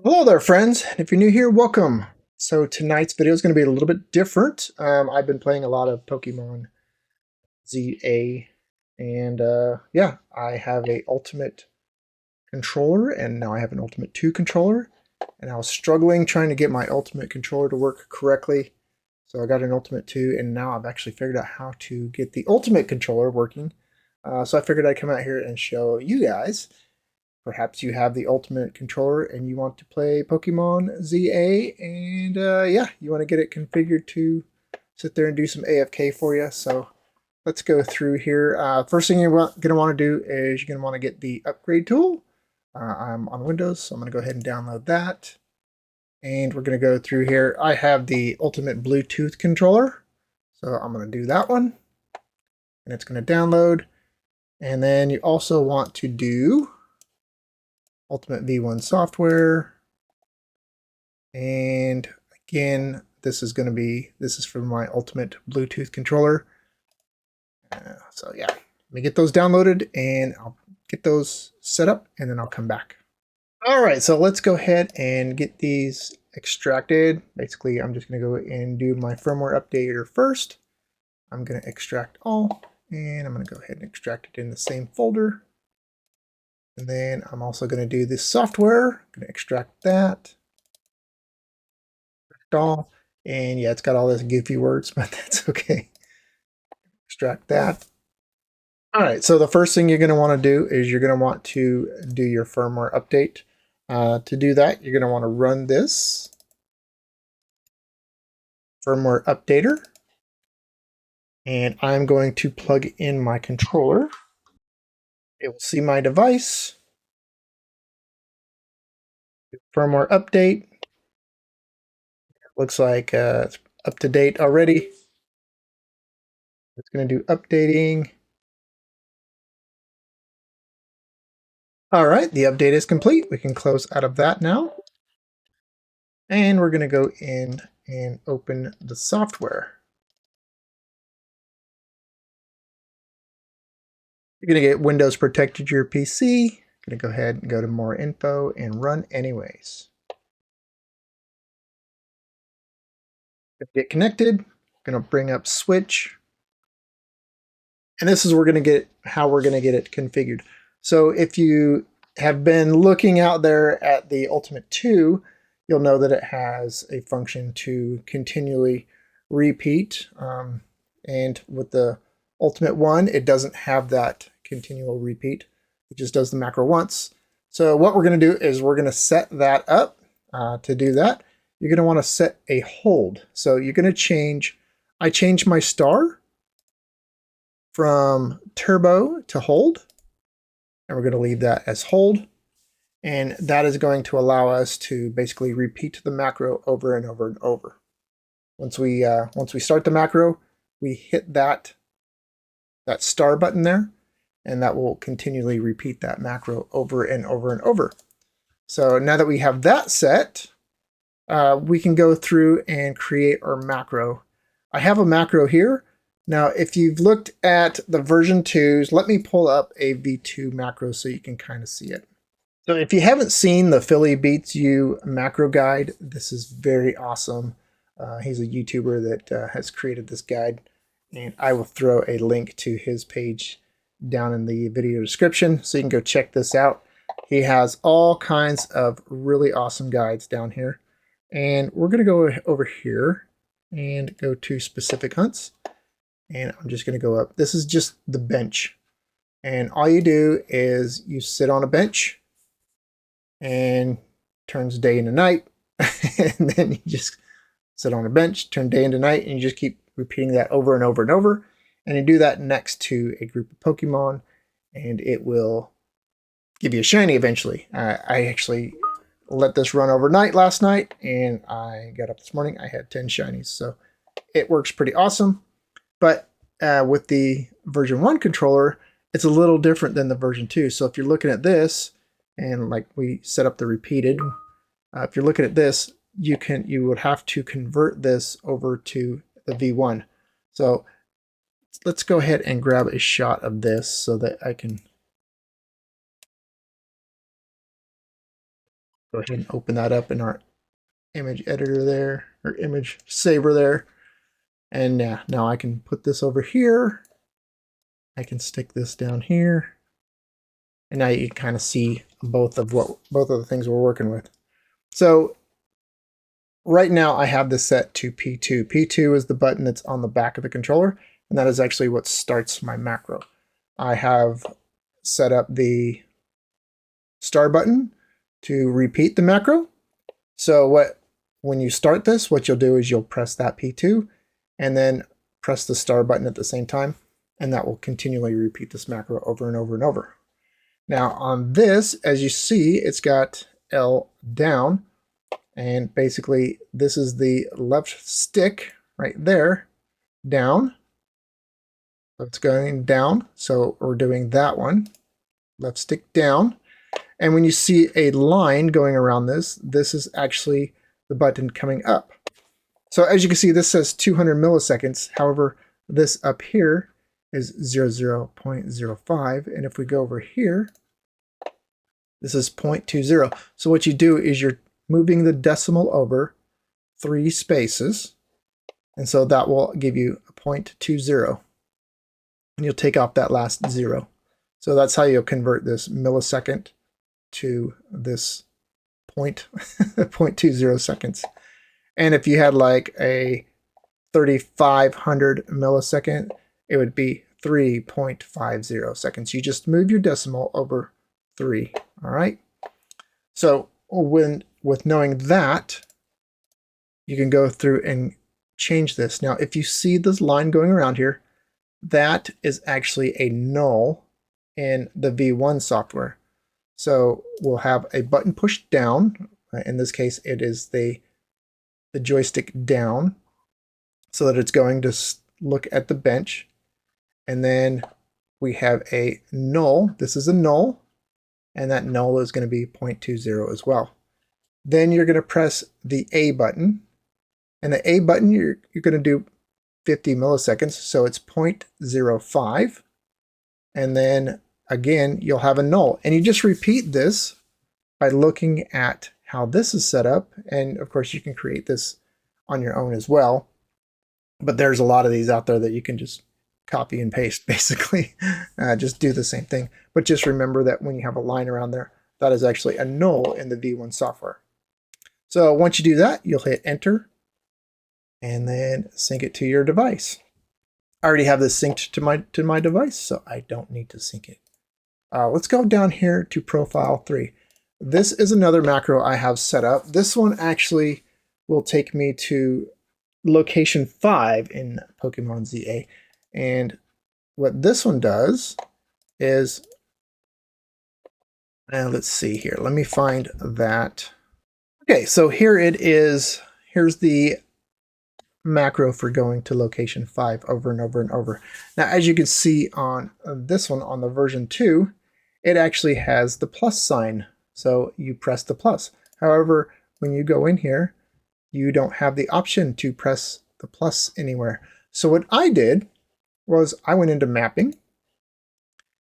Hello there, friends. If you're new here, welcome. So tonight's video is going to be a little bit different. I've been playing a lot of Pokemon ZA, and yeah, I have a Ultimate controller, and now I have an Ultimate 2 controller, and I was struggling trying to get my Ultimate controller to work correctly. So I got an Ultimate 2, and now I've actually figured out how to get the Ultimate controller working. So I figured I'd come out here and show you guys. Perhaps you have the Ultimate controller and you want to play Pokemon ZA, and yeah, you want to get it configured to sit there and do some AFK for you. So let's go through here. First thing you're going to want to do is you're going to want to get the upgrade tool. I'm on Windows, so I'm going to go ahead and download that. And we're going to go through here. I have the Ultimate Bluetooth controller, so I'm going to do that one. And it's going to download. And then you also want to do Ultimate V1 software. And again, this is for my Ultimate Bluetooth controller. So yeah, let me get those downloaded and I'll get those set up and then I'll come back. All right, so let's go ahead and get these extracted. Basically, I'm just going to go and do my firmware updater first. I'm going to extract all, and I'm going to go ahead and extract it in the same folder. And then I'm also going to do this software. I'm going to extract that. All. And yeah, it's got all those goofy words, but that's okay. Extract that. All right, so the first thing you're going to want to do is you're going to want to do your firmware update. To do that, you're going to want to run this firmware updater. And I'm going to plug in my controller. It will see my device. Firmware update. Looks like it's up to date already. It's going to do updating. All right, the update is complete. We can close out of that now. And we're going to go in and open the software. You're going to get Windows protected your PC. Going to go ahead and go to more info and run anyways. Get connected. Going to bring up switch. And this is how we're going to get it configured. So if you have been looking out there at the Ultimate 2, you'll know that it has a function to continually repeat. And with the Ultimate 1, it doesn't have that continual repeat. It just does the macro once. So what we're going to do is we're going to set that up. To do that, you're going to want to set a hold. So you're going to change, I changed my star from turbo to hold, and we're going to leave that as hold. And that is going to allow us to basically repeat the macro over and over and over. Once we start the macro, we hit that star button there, and that will continually repeat that macro over and over and over. So now that we have that set, we can go through and create our macro. I have a macro here. Now, if you've looked at the version 2s, let me pull up a V2 macro so you can kind of see it. So if you haven't seen the Philly Beats You macro guide, this is very awesome. He's a YouTuber that has created this guide, and I will throw a link to his page down in the video description so you can go check this out. He has all kinds of really awesome guides down here. And we're going to go over here and go to specific hunts. And I'm just going to go up. This is just the bench. And all you do is you sit on a bench and turns day into night. And then you just sit on a bench, turn day into night, and you just keep repeating that over and over and over. And you do that next to a group of Pokemon, and it will give you a shiny eventually. I actually let this run overnight last night, and I got up this morning. I had 10 shinies, so it works pretty awesome. But with the version 1 controller, it's a little different than the version 2. So if you're looking at this, and like we set up the repeated, if you're looking at this, you would have to convert this over to the V1. So let's go ahead and grab a shot of this so that I can Go ahead and open that up in our image editor there, or image saver there. And now I can put this over here. I can stick this down here. And now you can kind of see both of the things we're working with. So right now I have this set to P2. P2 is the button that's on the back of the controller, and that is actually what starts my macro. I have set up the star button to repeat the macro. So when you start this, what you'll do is you'll press that P2 and then press the star button at the same time, and that will continually repeat this macro over and over and over. Now on this, as you see, it's got L down, and basically this is the left stick right there, down. So it's going down, so we're doing that one, left stick down. And when you see a line going around this, this is actually the button coming up. So as you can see, this says 200 milliseconds. However, this up here is 0.05. And if we go over here, this is 0.20. So what you do is you're moving the decimal over 3 spaces. And so that will give you a 0.20. And you'll take off that last 0. So that's how you'll convert this millisecond to this 0.20 seconds. And if you had like a 3500 millisecond, it would be 3.50 seconds. You just move your decimal over 3. All right. So with knowing that, you can go through and change this. Now, if you see this line going around here, that is actually a null in the V1 software. So we'll have a button pushed down. In this case, it is the joystick down, so that it's going to look at the bench. And then we have a null. This is a null, and that null is going to be 0.20 as well. Then you're going to press the A button, and the A button you're going to do 50 milliseconds, so it's 0.05. And then again, you'll have a null. And you just repeat this by looking at how this is set up. And of course, you can create this on your own as well. But there's a lot of these out there that you can just copy and paste, basically. Just do the same thing. But just remember that when you have a line around there, that is actually a null in the V1 software. So once you do that, you'll hit enter and then sync it to your device. I already have this synced to my device, so I don't need to sync it. Let's go down here to profile 3. This is another macro I have set up. This one actually will take me to location 5 in Pokemon ZA. And what this one does is, let's see here. Let me find that. Okay, so here it is. Here's the macro for going to location 5 over and over and over. Now, as you can see on this one, on the version 2, it actually has the plus sign. So you press the plus. However, when you go in here, you don't have the option to press the plus anywhere. So what I did was I went into mapping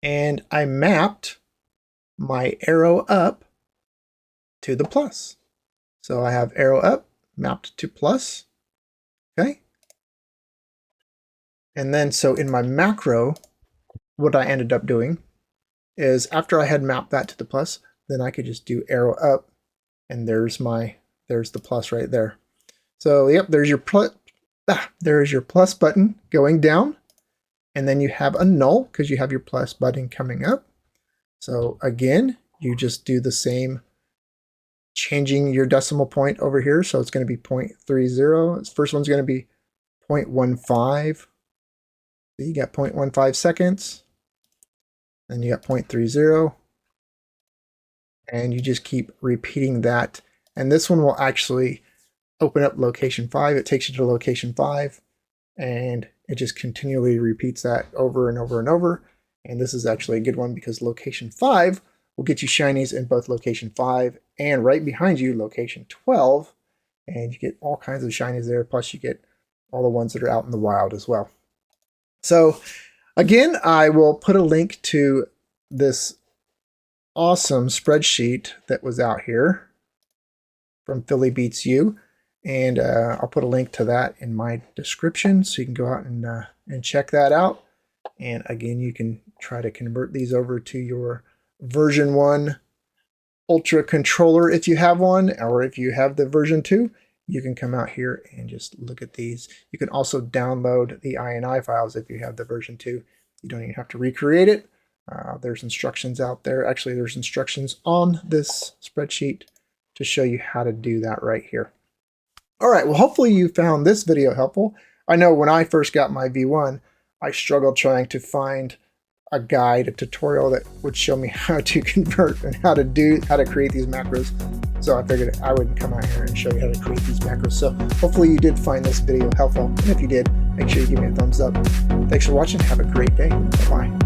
and I mapped my arrow up to the plus. So I have arrow up mapped to plus. Okay. And then so in my macro, what I ended up doing is after I had mapped that to the plus, then I could just do arrow up, and there's the plus right there. So yep, there's your plus button going down, and then you have a null because you have your plus button coming up. So again, you just do the same, changing your decimal point over here. So it's going to be 0.30. This first one's going to be 0.15. So you got 0.15 seconds. Then you got 0.30. And you just keep repeating that. And this one will actually open up location 5. It takes you to location 5. And it just continually repeats that over and over and over. And this is actually a good one because location 5 will get you shinies in both location 5 and right behind you, location 12. And you get all kinds of shinies there. Plus you get all the ones that are out in the wild as well. So again, I will put a link to this awesome spreadsheet that was out here. from Philly Beats You, and I'll put a link to that in my description so you can go out and check that out. And again, you can try to convert these over to your version 1 Ultra controller if you have one, or if you have the version 2, you can come out here and just look at these. You can also download the INI files if you have the version 2. You don't even have to recreate it. There's instructions out there. Actually, there's instructions on this spreadsheet to show you how to do that right here. All right, well, hopefully you found this video helpful. I know when I first got my V1, I struggled trying to find a guide, a tutorial that would show me how to convert and how to create these macros. So I figured I would come out here and show you how to create these macros. So hopefully you did find this video helpful. And if you did, make sure you give me a thumbs up. Thanks for watching. Have a great day. Bye-bye.